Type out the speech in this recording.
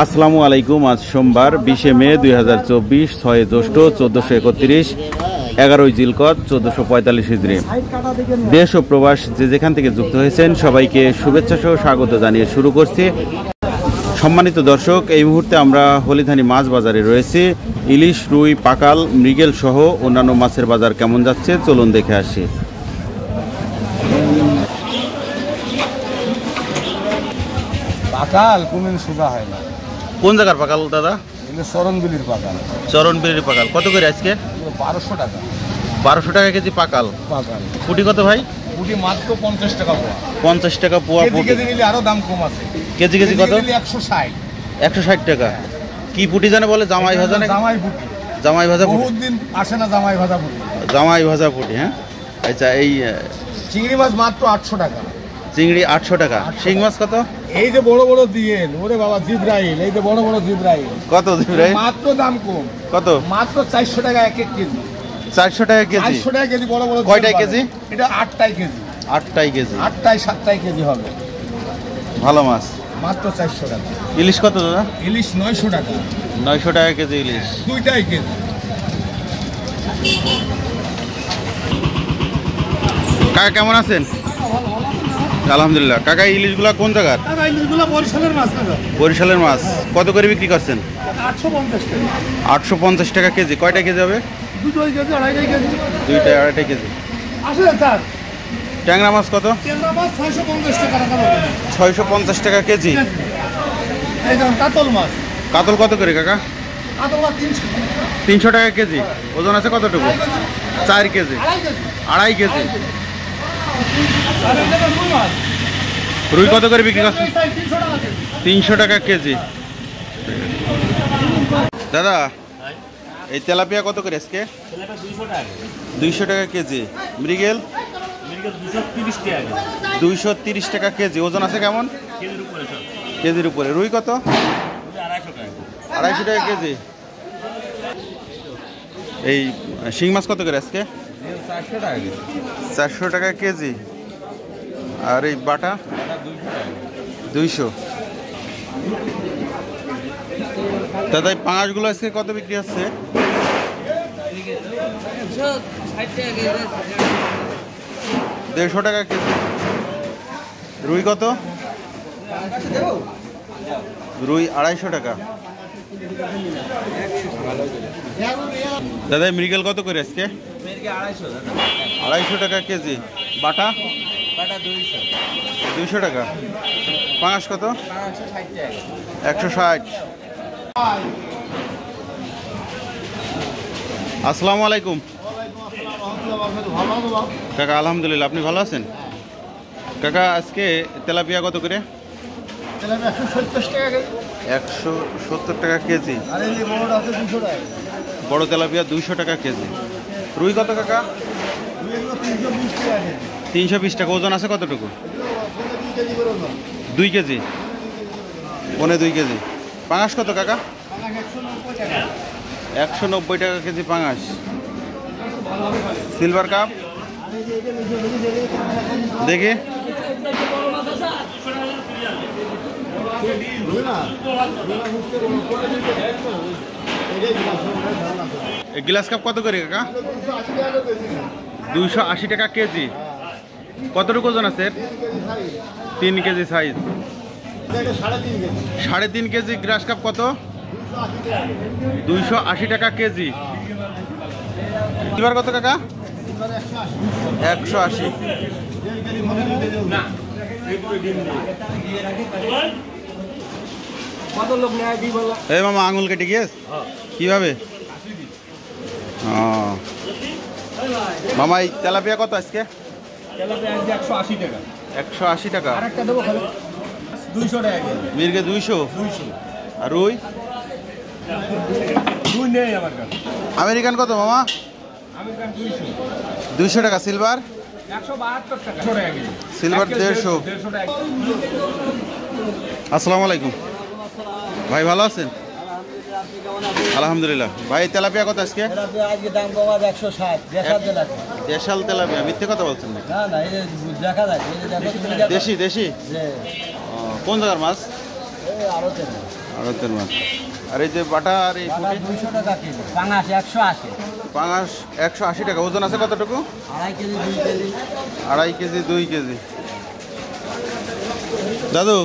আসসালামু আলাইকুম। আজ সোমবার 20 মে 2024, 6 জ্যৈষ্ঠ 1431, 11 জিলকদ 1445 হিজরি। দেশ ও প্রবাস যে যেখান থেকে যুক্ত হয়েছেন সবাইকে শুভেচ্ছা সহ স্বাগত জানিয়ে শুরু করছি। সম্মানিত দর্শক, এই মুহূর্তে আমরা হলিধানি মাছ বাজারে রয়েছি। ইলিশ, রুই, পাকাল, মৃগেল সহ অন্যান্য মাছের বাজার কেমন যাচ্ছে চলুন দেখে আসি। পাকাল কোনদিন সোজা হয় না। কোন জায়গার পাকাল দাদা? চরণবিলির পাকাল। চরণবিলির পাকাল কত করে আজকে? 1200 টাকা। 1200 টাকা কেজি পাকাল। পাকাল পুটি কত ভাই? পুটি মাত্র 50 টাকা পোয়া। 50 টাকা পোয়া। কেজি নিলে আরো দাম কম আছে। কেজি কেজি কত? 160। 160 টাকা। কি পুটি জানে বলে? জামাই ভাজা না? জামাই পুটি। জামাই ভাজা পুটি। বহুত দিন আসে না জামাই ভাজা পুটি। জামাই ভাজা পুটি, হ্যাঁ। আচ্ছা, এই চিংড়ি মাছ মাত্র 800 টাকা। চিংড়ি 800 টাকা। শিং মাছ কত? এই যে বড় বড় দিয়েন, ওরে বাবা জিব্রাইল, এই যে বড় বড় জিব্রাইল। কত জিব্রাইল? মাত্র দাম কম। কত? মাত্র 400 টাকা এক এক কেজি। 400 টাকা কেজি। 400 টাকা কেজি বড় বড়। কয়টাই কেজি? এটা 8টাই কেজি। 8টাই কেজি। 8টাই 7টাই কেজি হবে। ভালো মাছ। মাত্র 400 টাকা। ইলিশ কত দাদা? ইলিশ 900 টাকা। 900 টাকা কেজি ইলিশ। দুইটাই কেজি। কাকা কেমন আছেন? আলহামদুলিল্লাহ। কাকা ইলিশগুলা কোন জায়গার? বরিশালের মাছ। বরিশালের মাছ। কত করে বিক্রি করছেন? 850 টাকা। 850 টাকা কেজি। কয়টা কেজি হবে? দুটোই কেজি, আড়াইটাই কেজি। দুইটাই আড়াইটাই কেজি। আসলে স্যার ট্যাংরা মাছ কত? ট্যাংরা মাছ 650 টাকা রাখা হবে। 650 টাকা কেজি। এই দেখুন কাতল মাছ। কাতল কত করে কাকা? কাতল মাছ 300। 300 টাকা কেজি। ওজন আছে কতটুকু? 4 কেজি। আড়াই কেজি। আর এই দেখুন রুই মাছ। রুই কত করে বিক্রি করছেন? 300 টাকা কেজি। 300 টাকা কেজি। দাদা, এই তেলাপিয়া কত করে আজকে? তেলাপিয়া 200 টাকা। 200 টাকা কেজি। মৃগেল? মৃগেল 230 টাকা। 230 টাকা কেজি। ওজন আছে কেমন? কেজির উপরে সব। কেজির উপরে। রুই কত? 250 টাকা। 250 টাকা কেজি। এই শিং মাছ কত করে আজকে? 400 টাকা কেজি। 400 টাকা কেজি। আর এই বাটা? 200। দাদা, এই পাঙাশগুলো আজকে কত বিক্রি হচ্ছে? 150 টাকা কেজি। রুই কত? রুই 250 টাকা। দাদা, মৃগেল কত করে আজকে? 250 টাকা কেজি। বাটা? 200 টাকা। পাঙাশ কত? 160। আসসালামু আলাইকুম কাকা। আলহামদুলিল্লাহ। আপনি ভালো আছেন? কাকা, আজকে তেলাপিয়া কত করে? 170 টাকা কেজি। বড় তেলাপিয়া 200 টাকা কেজি। রুই কত কাকা? 320 টাকা। ওজন আছে কতটুকু? 2 কেজি। 2.5 কেজি। পাঙাশ কত কাকা? 190 টাকা কেজি পাঙাশ। সিলভার কাপ দেখি। গ্লাস কাপ কত করে কাকা? 280 টাকা কেজি। কতটুকু ওজন আছে? 3 KG size. 3.5 KG glass cup কত? 280 টাকা কেজি। সিলভার কত কাকা? 180। এই মামা, আঙুল কেটে গিয়েছ কিভাবে? মামা, এই তেলাপিয়া কত আজকে? 180 টাকা। 180 টাকা। আরেকটা দেবো খালি 200 টাকা কেজি। মির্গে 200। আর রুই? রুই নেই আমার কাছে। আমেরিকান কত মামা? আমেরিকান 200। 200 টাকা। সিলভার? 172 টাকা কেজি। সিলভার 150 টাকা। আসসালামু আলাইকুম ভাই, ভালো আছেন? আলহামদুলিল্লাহ। ভাই, তেলাপিয়া কত আজকে? আজকে দাম কম আছে 160। দেশাল তেলাপিয়া। মিথ্যে কথা বলছেন না? না না, এই যে দেখা যায়, এই যে দেখো তুমি দেশি। দেশি? কোন জায়গার মাছ? এই আড়তে। আড়তের মাছ। আর এই যে বাটা আর এই পুঁটি 200 টাকা কিলো, পাঙাশ 180, পাঙাশ 180 টাকা। ওজন আছে কতটুকু? 2.5 কেজি 2 কেজি। 2.5 KG 2 KG. দাদু